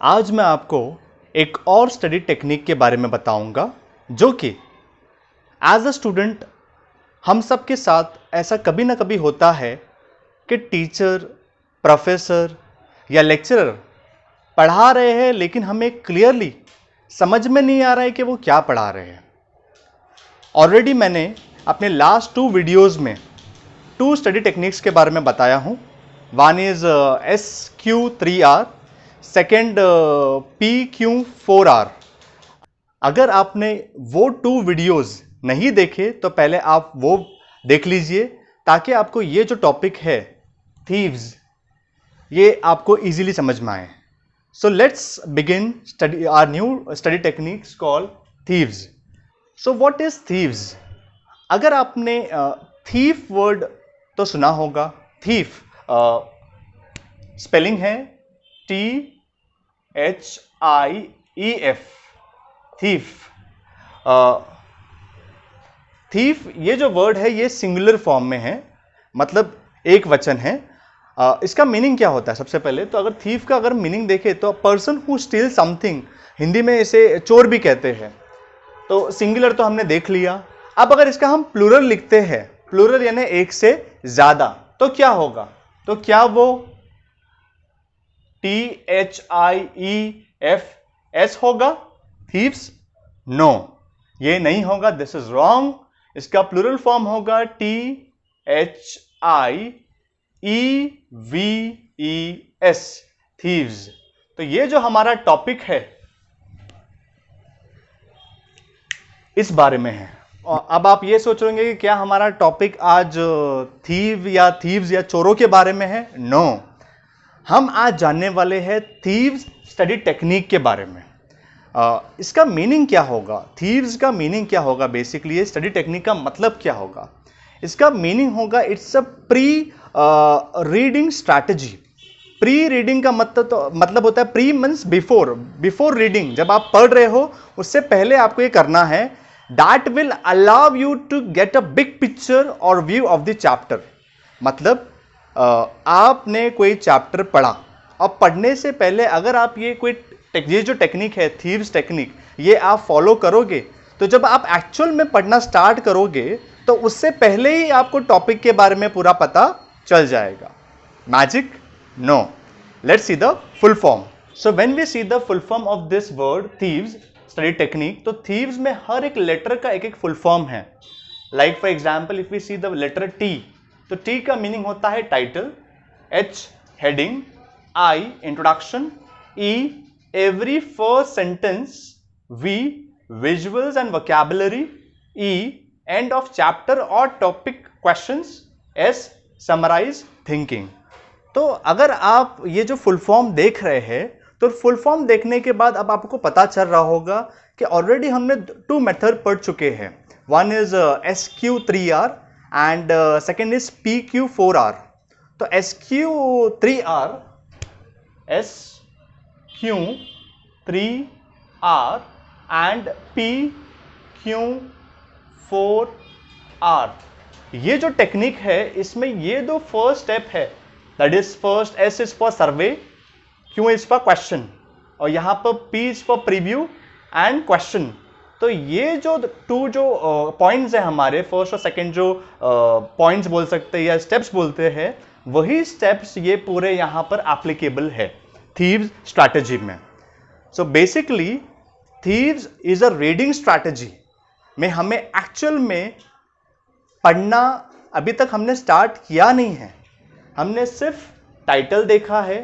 आज मैं आपको एक और स्टडी टेक्निक के बारे में बताऊंगा जो कि एज अ स्टूडेंट हम सब के साथ ऐसा कभी ना कभी होता है कि टीचर, प्रोफेसर या लेक्चरर पढ़ा रहे हैं लेकिन हमें क्लियरली समझ में नहीं आ रहा है कि वो क्या पढ़ा रहे हैं। ऑलरेडी मैंने अपने लास्ट 2 वीडियोस में 2 स्टडी टेक्निक्स के बारे में बताया हूँ। One is SQ3R, second PQ4R। अगर आपने वो 2 वीडियोस नहीं देखे तो पहले आप वो देख लीजिए ताकि आपको ये जो टॉपिक है थीव्स, ये आपको इजीली समझ में आए। So let's begin study our new study techniques called thieves. So what is thieves? अगर आपने थीफ वर्ड तो सुना होगा। थीफ स्पेलिंग है THIEF, थीफ। थीफ ये जो वर्ड है ये सिंगुलर फॉर्म में है, मतलब एक वचन है। इसका मीनिंग क्या होता है? सबसे पहले तो अगर थीफ का अगर मीनिंग देखें तो person who steel something, Hindi में इसे चोर भी कहते हैं। तो सिंगुलर तो हमने देख लिया। अब अगर इसका हम प्लूरल लिखते हैं, प्लूरल यानी एक से ज्यादा, तो क्या होगा? तो क्या वो THIEFS होगा थीव्स? नो, ये नहीं होगा। This is wrong. इसका प्लूरल फॉर्म होगा THIEVES, थीव्स। तो ये जो हमारा टॉपिक है इस बारे में है। और अब आप ये सोच रहे कि क्या हमारा टॉपिक आज थीव या थीव्स या चोरों के बारे में है? नो, हम आज जानने वाले हैं थीव्स स्टडी टेक्निक के बारे में। इसका मीनिंग क्या होगा? थीव्स का मीनिंग क्या होगा? बेसिकली ये स्टडी टेक्निक का मतलब क्या होगा? इसका मीनिंग होगा it's a pre reading strategy. Pre reading का मतलब होता है, प्री मींस बिफोर रीडिंग। जब आप पढ़ रहे हो उससे पहले आपको ये करना है। That will allow you to get a big picture और व्यू ऑफ द चैप्टर। मतलब आपने कोई चैप्टर पढ़ा और पढ़ने से पहले अगर आप ये जो टेक्निक है थीव्स टेक्निक, ये आप फॉलो करोगे तो जब आप एक्चुअल में पढ़ना स्टार्ट करोगे तो उससे पहले ही आपको टॉपिक के बारे में पूरा पता चल जाएगा। Magic? No. Let's see the full form. So when we see the full form of this word thieves study technique, तो थीव्स में हर एक लेटर का एक फुल फॉर्म है। Like for example if we see the letter T, तो T का meaning होता है title, H heading, I introduction, E every first sentence, V visuals and vocabulary, E end of chapter और topic questions, S summarise thinking. तो अगर आप ये जो फुल फॉर्म देख रहे हैं तो फुल फॉर्म देखने के बाद अब आपको पता चल रहा होगा कि ऑलरेडी हमने 2 मेथड पढ़ चुके हैं। One is SQ3R and second is PQ4R। तो SQ3R एंड PQ4R, ये जो टेक्निक है इसमें ये 2 फर्स्ट स्टेप है। That is first, S is for survey, Q is for question, और यहां पर P is for preview and question. तो ये जो 2 जो पॉइंट्स है हमारे, फर्स्ट और सेकंड जो पॉइंट्स बोल सकते हैं या स्टेप्स बोलते हैं, वही स्टेप्स ये पूरे यहां पर एप्लीकेबल है थीव्स स्ट्रैटेजी में। So basically thieves is a reading strategy में हमें एक्चुअल में पढ़ना अभी तक हमने स्टार्ट किया नहीं है। हमने सिर्फ टाइटल देखा है,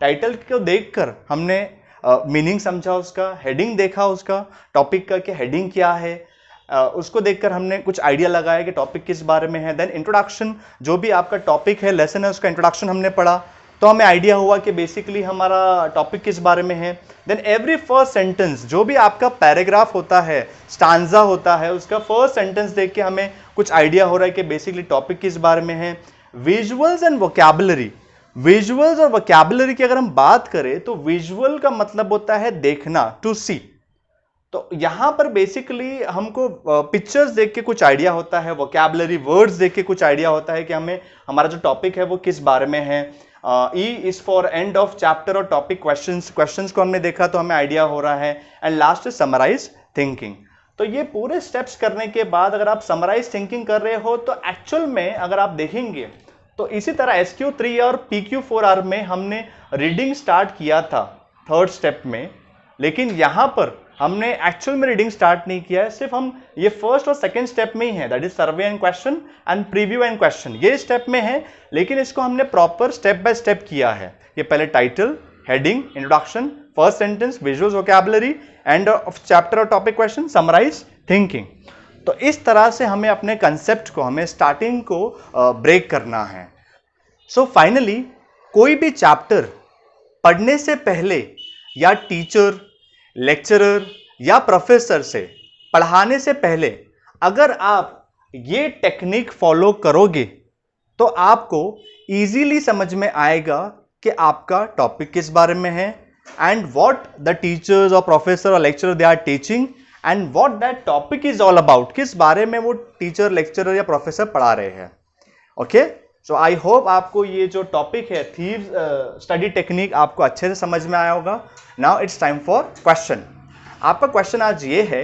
टाइटल को देखकर हमने मीनिंग समझा, उसका हेडिंग देखा, उसका टॉपिक का कि हेडिंग क्या है, उसको देखकर हमने कुछ आइडिया लगाया कि टॉपिक किस बारे में है। देन इंट्रोडक्शन, जो भी आपका टॉपिक है, लेसन है, उसका इंट्रोडक्शन हमने पढ़ा तो हमें आइडिया हुआ कि बेसिकली हमारा टॉपिक किस बारे में है। देन एवरी फर्स्ट सेंटेंस, जो भी आपका पैराग्राफ होता है, स्टांजा होता है, उसका फर्स्ट सेंटेंस देख के हमें कुछ आइडिया हो रहा है कि बेसिकली टॉपिक किस बारे में है। विजुअल्स एंड वोकैबुलरी, विजुअल्स और वोकैबुलरी की अगर हम बात करें तो विजुअल का मतलब होता है देखना, टू सी। तो यहां पर बेसिकली हमको पिक्चर्स देख के कुछ आइडिया होता है, वोकैबुलरी वर्ड्स देख के कुछ आइडिया होता है कि हमें हमारा जो टॉपिक है वो किस बारे में है। E is for end of chapter और टॉपिक क्वेश्चंस को हमने देखा तो हमें आइडिया हो रहा है, and last is summarise thinking. तो ये पूरे स्टेप्स करने के बाद अगर आप समराइज थिंकिंग कर रहे हो तो एक्चुअल में अगर आप देखेंगे तो इसी तरह SQ3 और PQ4R में हमने रीडिंग स्टार्ट किया था थर्ड स्टेप में, लेकिन यहां पर हमने एक्चुअल में रीडिंग स्टार्ट नहीं किया है, सिर्फ हम ये फर्स्ट और सेकंड स्टेप में ही है, that is survey and question and preview and question, ये स्टेप में है, लेकिन इसको हमने प्रॉपर स्टेप बाय स्टेप किया है। ये पहले title, heading, introduction, first sentence, visuals, vocabulary, and of chapter और टॉपिक क्वेश्चन, समराइज थिंकिंग। तो इस तरह से हमें अपने कंसेप्ट को, हमें स्टार्टिंग को ब्रेक करना है। सो फाइनली कोई भी चैप्टर पढ़ने से पहले या टीचर, लेक्चरर या प्रोफेसर से पढ़ाने से पहले अगर आप ये टेक्निक फॉलो करोगे तो आपको इजीली समझ में आएगा कि आपका टॉपिक किस बारे में है, एंड व्हाट द टीचर्स और प्रोफेसर और lecturer they are teaching, and what that topic is all about, किस बारे में वो टीचर, लेक्चरर या प्रोफेसर पढ़ा रहे हैं। ओके, सो आई होप आपको ये जो टॉपिक है थीव्स स्टडी टेक्निक आपको अच्छे से समझ में आया होगा। Now it's time for question. आपका क्वेश्चन आज ये है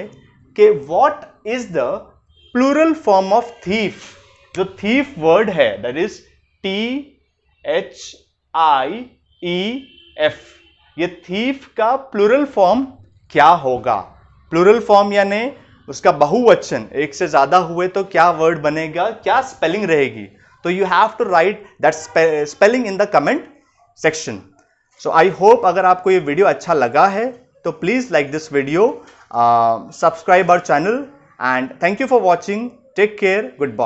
कि what is the plural form of thief. जो थीफ वर्ड है दैट इज THIEF, ये थीफ का प्लूरल फॉर्म क्या होगा? प्लूरल फॉर्म यानी उसका बहुवचन, एक से ज्यादा हुए तो क्या वर्ड बनेगा, क्या स्पेलिंग रहेगी? तो you have to write that spelling in the comment section. So I hope अगर आपको ये वीडियो अच्छा लगा है तो please like this video, subscribe our channel, and thank you for watching. Take care, good bye.